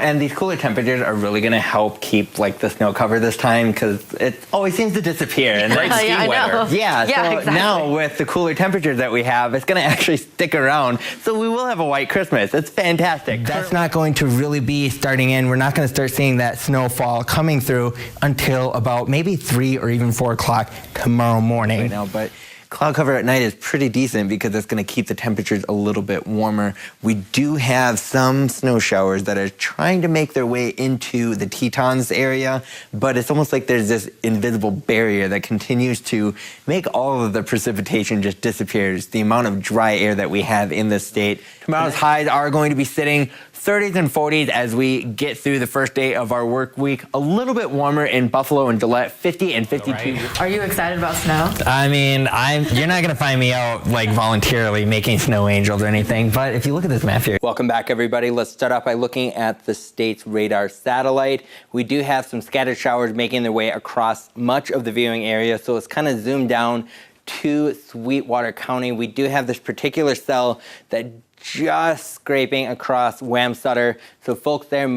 And these cooler temperatures are really going to help keep like the snow cover this time because it always seems to disappear. And like ski weather. Yeah, so exactly. Now with the cooler temperatures that we have, it's going to actually stick around. So we will have a white Christmas. It's fantastic. That's not going to really be starting in. We're not going to start seeing that snowfall coming through until about maybe 3 or even 4 o'clock tomorrow morning. Right now, but cloud cover at night is pretty decent because it's going to keep the temperatures a little bit warmer. We do have some snow showers that are trying to make their way into the Tetons area, but it's almost like there's this invisible barrier that continues to make all of the precipitation just disappears, the amount of dry air that we have in this state. Tomorrow's highs are going to be sitting 30s and 40s as we get through the first day of our work week. A little bit warmer in Buffalo and Gillette, 50 and 52. Right. Are you excited about snow? I mean, you're not going to find me out like voluntarily making snow angels or anything, but if you look at this map here. Welcome back, everybody. Let's start off by looking at the state's radar satellite. We do have some scattered showers making their way across much of the viewing area, so let's kind of zoom down to Sweetwater County. We do have this particular cell that just scraping across Wamsutter. So folks there,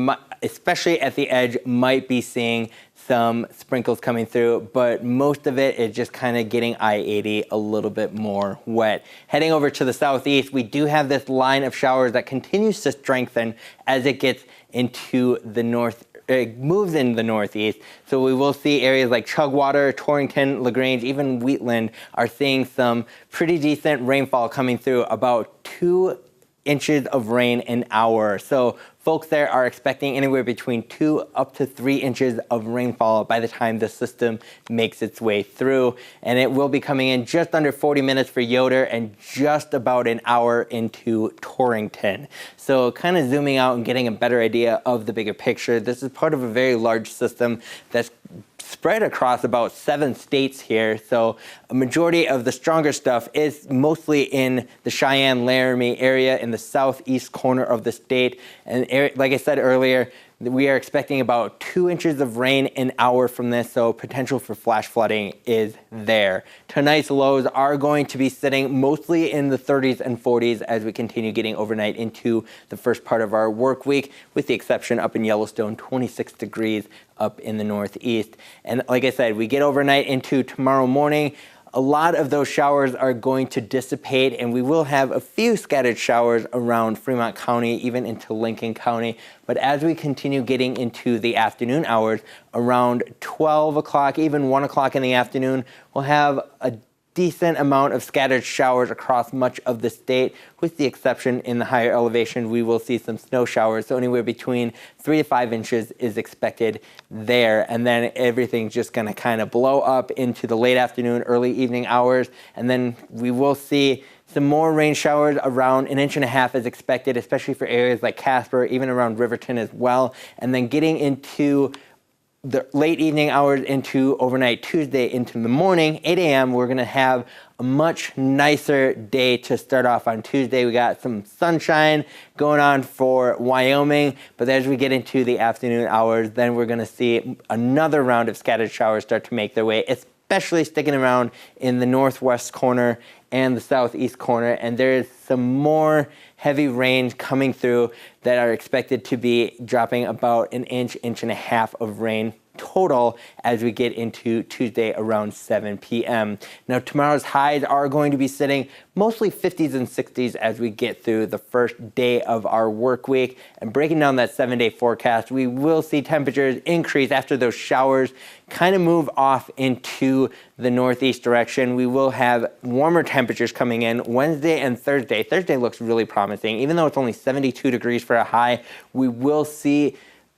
especially at the edge, might be seeing some sprinkles coming through, but most of it is just kind of getting I-80 a little bit more wet. Heading over to the southeast, we do have this line of showers that continues to strengthen as it gets into the north. It moves in the northeast, so we will see areas like Chugwater, Torrington, LaGrange, even Wheatland are seeing some pretty decent rainfall coming through, about 2 inches of rain an hour. So folks there are expecting anywhere between 2 up to 3 inches of rainfall by the time the system makes its way through. And it will be coming in just under 40 minutes for Yoder and just about an hour into Torrington. So kind of zooming out and getting a better idea of the bigger picture. This is part of a very large system that's spread across about 7 states here. So a majority of the stronger stuff is mostly in the Cheyenne-Laramie area in the southeast corner of the state. And like I said earlier, we are expecting about 2 inches of rain an hour from this, so potential for flash flooding is there. Tonight's lows are going to be sitting mostly in the 30s and 40s as we continue getting overnight into the first part of our work week, with the exception up in Yellowstone, 26 degrees up in the northeast. And like I said, we get overnight into tomorrow morning. A lot of those showers are going to dissipate, and we will have a few scattered showers around Fremont County, even into Lincoln County. But as we continue getting into the afternoon hours, around 12 o'clock, even 1 o'clock in the afternoon, we'll have a decent amount of scattered showers across much of the state, with the exception in the higher elevation, we will see some snow showers. So anywhere between 3 to 5 inches is expected there. And then everything's just going to kind of blow up into the late afternoon, early evening hours. And then we will see some more rain showers, around 1.5 inches is expected, especially for areas like Casper, even around Riverton as well. And then getting into the late evening hours into overnight Tuesday into the morning, 8 a.m., we're going to have a much nicer day to start off on Tuesday. We got some sunshine going on for Wyoming, but as we get into the afternoon hours, then we're going to see another round of scattered showers start to make their way, especially sticking around in the northwest corner and the southeast corner. And there is some more heavy rain coming through that are expected to be dropping about 1 inch, 1.5 inches of rain total as we get into Tuesday around 7 p.m. Now tomorrow's highs are going to be sitting mostly 50s and 60s as we get through the first day of our work week. And breaking down that 7-day forecast, we will see temperatures increase after those showers kind of move off into the northeast direction. We will have warmer temperatures coming in Wednesday and Thursday. Thursday looks really promising. Even though it's only 72 degrees for a high, we will see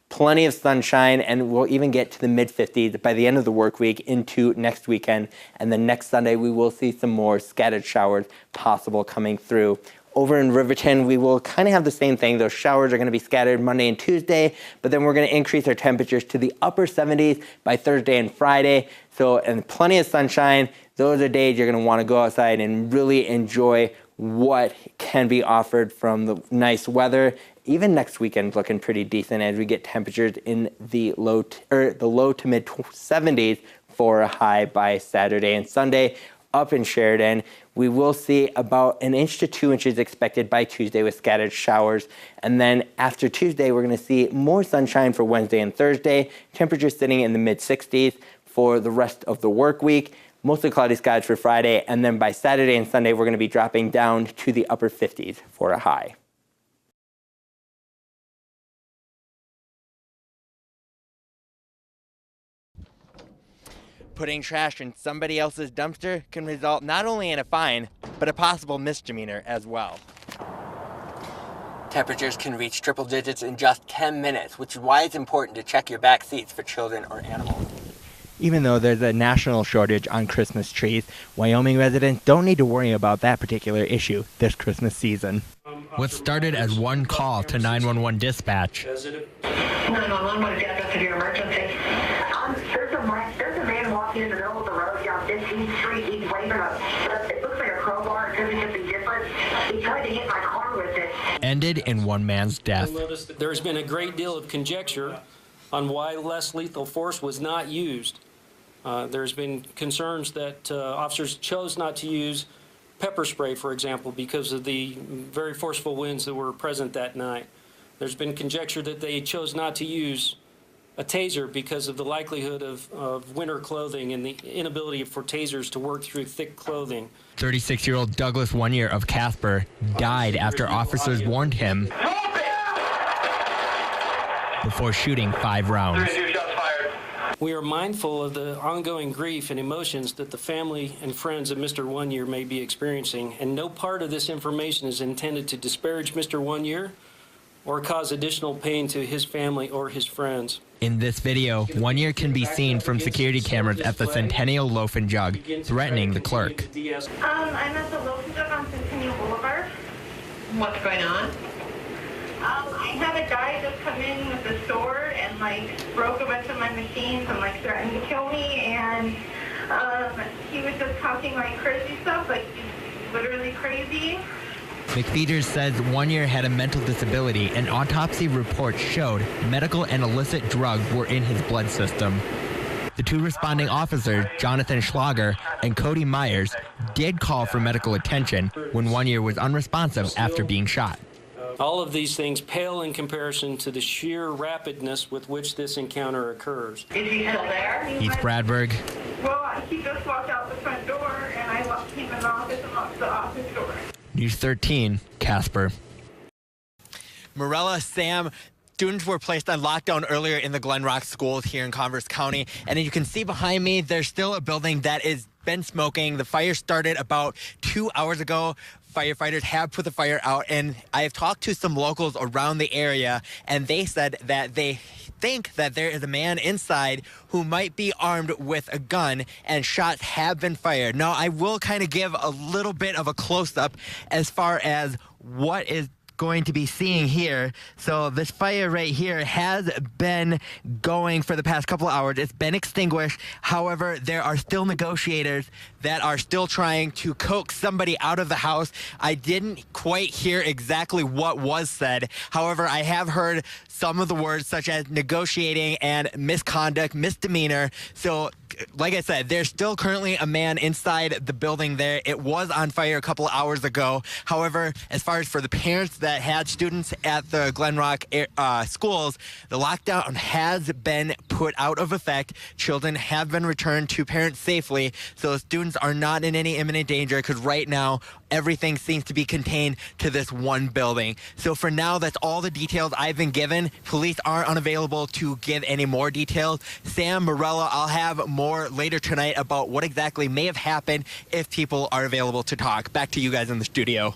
plenty of sunshine, and we'll even get to the mid-50s by the end of the work week into next weekend. And then next Sunday, we will see some more scattered showers possible coming through. Over in Riverton, we will kind of have the same thing. Those showers are going to be scattered Monday and Tuesday, but then we're going to increase our temperatures to the upper 70s by Thursday and Friday. So, and plenty of sunshine. Those are days you're going to want to go outside and really enjoy what can be offered from the nice weather. Even next weekend looking pretty decent as we get temperatures in the low to mid 70s for a high by Saturday and Sunday. up in Sheridan. We will see about 1 inch to 2 inches expected by Tuesday with scattered showers. And then after Tuesday, we're going to see more sunshine for Wednesday and Thursday. Temperatures sitting in the mid-60s for the rest of the work week. Mostly cloudy skies for Friday. And then by Saturday and Sunday, we're going to be dropping down to the upper 50s for a high. Putting trash in somebody else's dumpster can result not only in a fine, but a possible misdemeanor as well. Temperatures can reach triple digits in just 10 minutes, which is why it's important to check your back seats for children or animals. Even though there's a national shortage on Christmas trees, Wyoming residents don't need to worry about that particular issue this Christmas season. What started as one call to 911 dispatch 911, what is the address of your emergency? There's a man walking in the middle of the road down 15th Street. He's waving it looks like a crowbar. It doesn't get any different. He tried to hit my car with it. ended in one man's death. There's been a great deal of conjecture on why less lethal force was not used. There's been concerns that officers chose not to use pepper spray, for example, because of the very forceful winds that were present that night. There's been conjecture that they chose not to use a taser because of the likelihood of winter clothing and the inability for tasers to work through thick clothing. 36-year-old Douglas One Year of Casper died after officers warned him before shooting 5 rounds. We are mindful of the ongoing grief and emotions that the family and friends of Mr. One Year may be experiencing, and no part of this information is intended to disparage Mr. One Year or cause additional pain to his family or his friends. In this video, One Year can be seen from security cameras at the Centennial Loaf and Jug, threatening the clerk. I'm at the Loaf and Jug on Centennial Boulevard. What's going on? I had a guy just come in with a sword and broke a bunch of my machines and threatened to kill me, and he was just talking crazy stuff, literally crazy. McFeeters says One Year had a mental disability, and autopsy reports showed medical and illicit drugs were in his blood system. The 2 responding officers, Jonathan Schlager and Cody Myers, did call for medical attention when One Year was unresponsive after being shot. All of these things pale in comparison to the sheer rapidness with which this encounter occurs. Is he still there? Heath Bradberg, Well, he just walked out the front door, and I locked him in the office and locked the office door. News 13, Casper. Morella, Sam, students were placed on lockdown earlier in the Glen Rock schools here in Converse County. And as you can see behind me, there's still a building that is been smoking. The fire started about 2 hours ago. Firefighters have put the fire out, and I have talked to some locals around the area, and they said that they think that there is a man inside who might be armed with a gun, and shots have been fired. Now, I will kind of give a little bit of a close-up as far as what is going to be seeing here. So this fire right here has been going for the past couple of hours. It's been extinguished. However, there are still negotiators that are still trying to coax somebody out of the house. I didn't quite hear exactly what was said. However, I have heard some of the words such as negotiating and misconduct, misdemeanor. So like I said, there's still currently a man inside the building there. It was on fire a couple of hours ago. However, as far as for the parents that had students at the Glen Rock schools, the lockdown has been put out of effect. Children have been returned to parents safely, so students are not in any imminent danger because right now everything seems to be contained to this one building. So for now, that's all the details I've been given. Police are unavailable to give any more details. Sam, Morella, I'll have more later tonight about what exactly may have happened if people are available to talk. Back to you guys in the studio.